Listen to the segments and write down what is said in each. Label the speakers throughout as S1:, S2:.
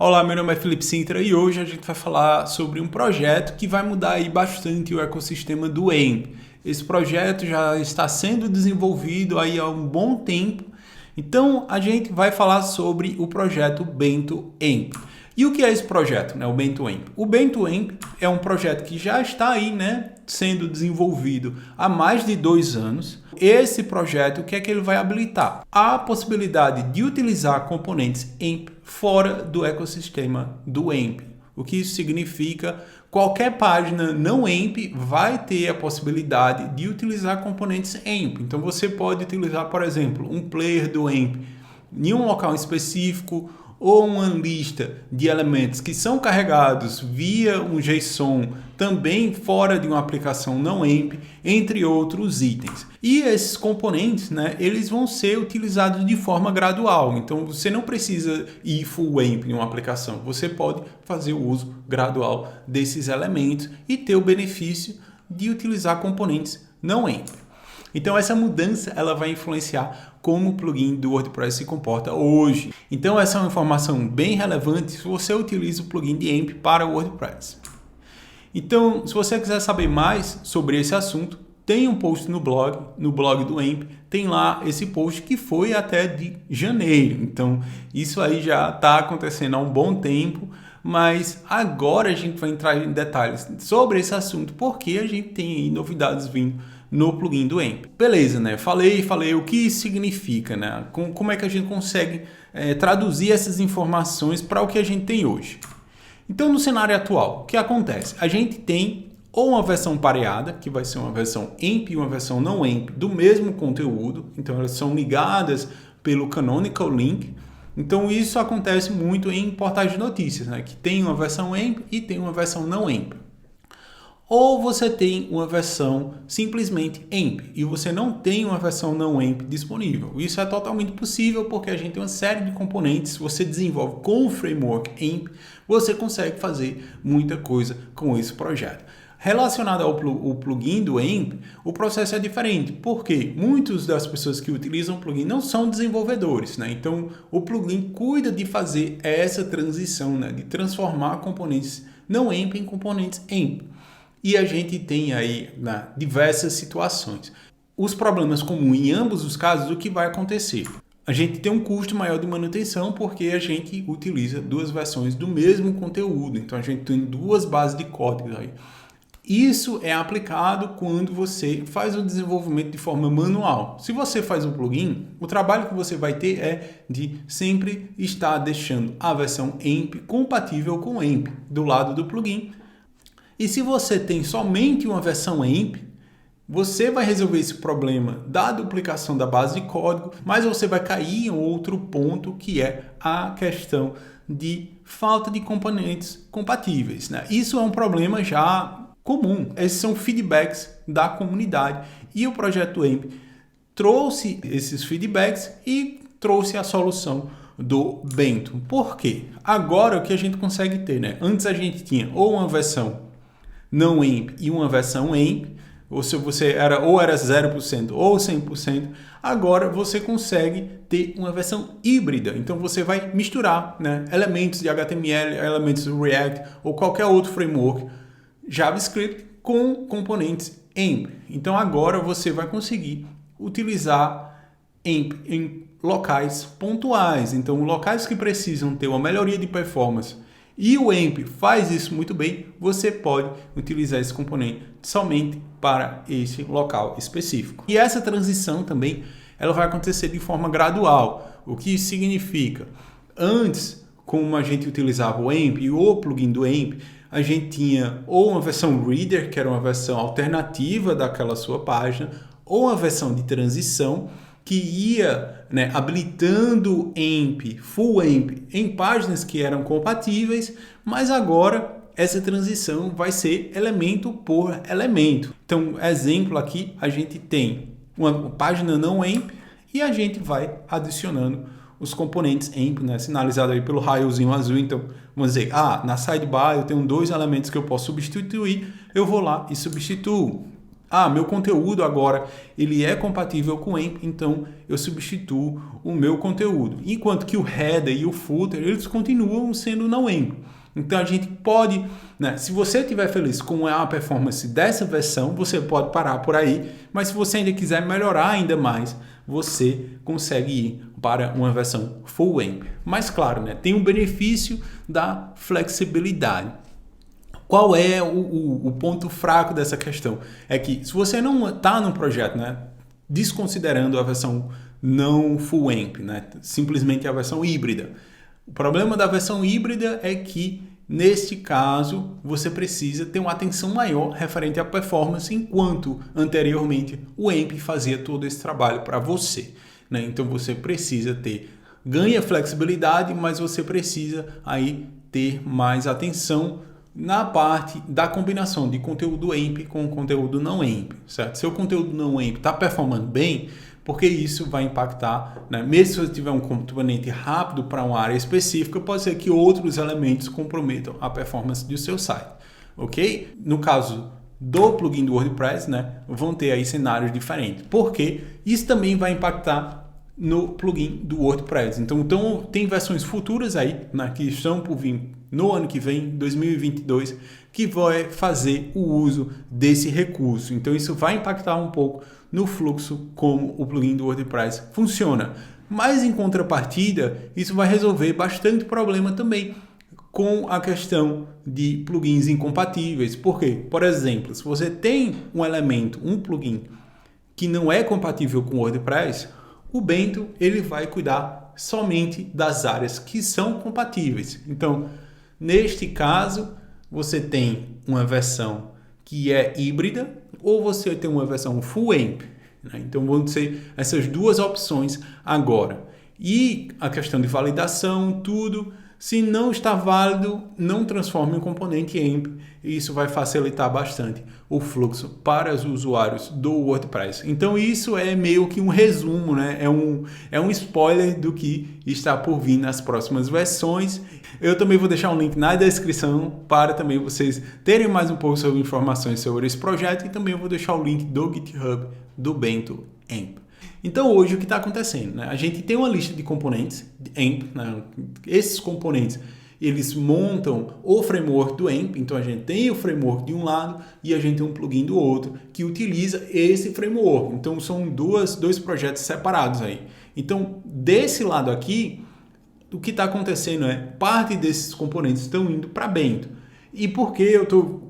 S1: Olá, meu nome é Felipe Sintra e hoje a gente vai falar sobre um projeto que vai mudar aí bastante o ecossistema do AMP. Esse projeto já está sendo desenvolvido aí há um bom tempo, então a gente vai falar sobre o projeto Bento AMP. E o que é esse projeto, né? O Bento AMP? O Bento AMP é um projeto que já está aí, né, sendo desenvolvido há mais de 2 anos. Esse projeto, o que é que ele vai habilitar? A possibilidade de utilizar componentes AMP fora do ecossistema do AMP. O que isso significa? Qualquer página não AMP vai ter a possibilidade de utilizar componentes AMP. Então você pode utilizar, por exemplo, um player do AMP em um local específico, ou uma lista de elementos que são carregados via um JSON também fora de uma aplicação não AMP, entre outros itens. E esses componentes, né, eles vão ser utilizados de forma gradual. Então você não precisa ir full AMP em uma aplicação. Você pode fazer o uso gradual desses elementos e ter o benefício de utilizar componentes não AMP. Então essa mudança ela vai influenciar como o plugin do WordPress se comporta hoje. Então essa é uma informação bem relevante se você utiliza o plugin de AMP para o WordPress. Então, se você quiser saber mais sobre esse assunto, tem um post no blog do AMP, tem lá esse post que foi até de janeiro. Então isso aí já está acontecendo há um bom tempo, mas agora a gente vai entrar em detalhes sobre esse assunto porque a gente tem aí novidades vindo no plugin do AMP. Beleza, né? Falei o que isso significa, né? Como é que a gente consegue traduzir essas informações para o que a gente tem hoje. Então, no cenário atual, o que acontece? A gente tem ou uma versão pareada, que vai ser uma versão AMP e uma versão não AMP do mesmo conteúdo. Então, elas são ligadas pelo Canonical Link. Então, isso acontece muito em portais de notícias, né? Que tem uma versão AMP e tem uma versão não AMP. Ou você tem uma versão simplesmente AMP e você não tem uma versão não AMP disponível. Isso é totalmente possível porque a gente tem uma série de componentes. Se você desenvolve com o framework AMP, você consegue fazer muita coisa com esse projeto. Relacionado ao plugin do AMP, o processo é diferente, porque muitas das pessoas que utilizam o plugin não são desenvolvedores, né? Então, o plugin cuida de fazer essa transição, né? De transformar componentes não AMP em componentes AMP. E a gente tem aí, né, diversas situações. Os problemas comuns em ambos os casos, o que vai acontecer? A gente tem um custo maior de manutenção porque a gente utiliza 2 versões do mesmo conteúdo. Então a gente tem 2 bases de código aí. Isso é aplicado quando você faz o desenvolvimento de forma manual. Se você faz um plugin, o trabalho que você vai ter é de sempre estar deixando a versão AMP compatível com AMP do lado do plugin. E se você tem somente uma versão AMP, você vai resolver esse problema da duplicação da base de código, mas você vai cair em outro ponto que é a questão de falta de componentes compatíveis, né? Isso é um problema já comum. Esses são feedbacks da comunidade e o projeto AMP trouxe esses feedbacks e trouxe a solução do Bento. Por quê? Agora o que a gente consegue ter, né? Antes a gente tinha ou uma versão não AMP e uma versão AMP, ou se você era 0% ou 100%, agora você consegue ter uma versão híbrida. Então você vai misturar, né, elementos de HTML, elementos do React ou qualquer outro framework JavaScript com componentes AMP. Então agora você vai conseguir utilizar AMP em locais pontuais. Então locais que precisam ter uma melhoria de performance e o AMP faz isso muito bem, você pode utilizar esse componente somente para esse local específico. E essa transição também ela vai acontecer de forma gradual. O que isso significa? Antes, como a gente utilizava o AMP e o plugin do AMP, a gente tinha ou uma versão Reader, que era uma versão alternativa daquela sua página, ou uma versão de transição, que ia, né, habilitando AMP, full AMP em páginas que eram compatíveis, mas agora essa transição vai ser elemento por elemento. Então, exemplo aqui, a gente tem uma página não AMP e a gente vai adicionando os componentes AMP, né, sinalizado aí pelo raiozinho azul. Então, vamos dizer, na sidebar eu tenho 2 elementos que eu posso substituir, eu vou lá e substituo. Meu conteúdo agora ele é compatível com o AMP, então eu substituo o meu conteúdo. Enquanto que o header e o footer, eles continuam sendo não AMP. Então a gente pode, né, se você estiver feliz com a performance dessa versão, você pode parar por aí, mas se você ainda quiser melhorar ainda mais, você consegue ir para uma versão full AMP. Mas claro, né, tem o benefício da flexibilidade. Qual é o ponto fraco dessa questão? É que se você não está num projeto, né, desconsiderando a versão não full AMP, né, simplesmente a versão híbrida, o problema da versão híbrida é que, neste caso, você precisa ter uma atenção maior referente à performance, enquanto anteriormente o AMP fazia todo esse trabalho para você, né? Então você precisa ganha flexibilidade, mas você precisa aí ter mais atenção na parte da combinação de conteúdo AMP com conteúdo não AMP, certo? Seu conteúdo não AMP está performando bem, porque isso vai impactar, né? Mesmo se você tiver um componente rápido para uma área específica, pode ser que outros elementos comprometam a performance do seu site, ok? No caso do plugin do WordPress, né, vão ter aí cenários diferentes, porque isso também vai impactar no plugin do WordPress. Então tem versões futuras aí, né, que estão por vir no ano que vem, 2022, que vai fazer o uso desse recurso. Então isso vai impactar um pouco no fluxo como o plugin do WordPress funciona. Mas em contrapartida, isso vai resolver bastante problema também com a questão de plugins incompatíveis. Por quê? Por exemplo, se você tem um plugin que não é compatível com o WordPress, o Bento ele vai cuidar somente das áreas que são compatíveis. Então, neste caso, você tem uma versão que é híbrida ou você tem uma versão full AMP, né? Então vão ser essas duas opções agora. E a questão de validação, tudo, se não está válido, não transforme em componente AMP. E isso vai facilitar bastante o fluxo para os usuários do WordPress. Então isso é meio que um resumo, né? É um spoiler do que está por vir nas próximas versões. Eu também vou deixar um link na descrição para também vocês terem mais um pouco sobre informações sobre esse projeto, e também eu vou deixar o link do GitHub do Bento AMP. Então hoje o que está acontecendo, né? A gente tem uma lista de componentes de AMP, né? Esses componentes eles montam o framework do AMP, então a gente tem o framework de um lado e a gente tem um plugin do outro que utiliza esse framework. Então são dois projetos separados aí. Então desse lado aqui, o que está acontecendo é parte desses componentes estão indo para Bento. E por que eu estou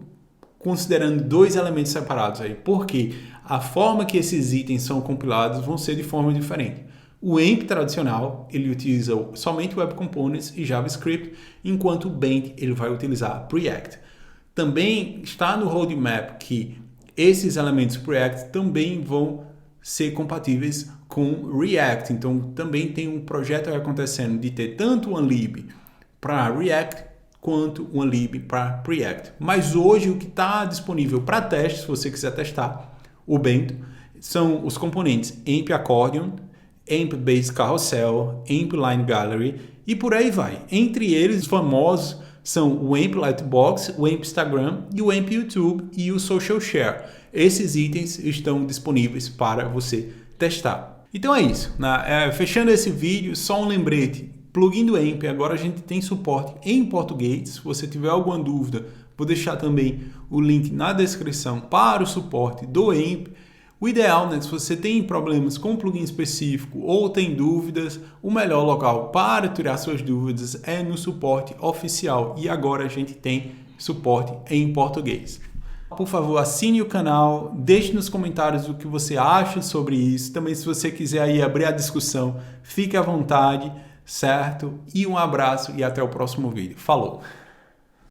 S1: considerando dois elementos separados aí? Porque a forma que esses itens são compilados vão ser de forma diferente. O AMP tradicional, ele utiliza somente Web Components e JavaScript, enquanto o Bento ele vai utilizar Preact. Também está no roadmap que esses elementos Preact também vão ser compatíveis com React. Então também tem um projeto acontecendo de ter tanto uma lib para React quanto uma lib para Preact. Mas hoje o que está disponível para teste, se você quiser testar o Bento, são os componentes AMP Accordion, AMP Base Carousel, AMP Line Gallery e por aí vai. Entre eles, os famosos são o AMP Lightbox, o AMP Instagram e o AMP YouTube e o Social Share. Esses itens estão disponíveis para você testar. Então é isso, né? Fechando esse vídeo, só um lembrete. Plugin do AMP, agora a gente tem suporte em português. Se você tiver alguma dúvida, vou deixar também o link na descrição para o suporte do AMP. O ideal, né, se você tem problemas com um plugin específico ou tem dúvidas, o melhor local para tirar suas dúvidas é no suporte oficial. E agora a gente tem suporte em português. Por favor, assine o canal, deixe nos comentários o que você acha sobre isso. Também, se você quiser aí abrir a discussão, fique à vontade, certo? E um abraço e até o próximo vídeo. Falou!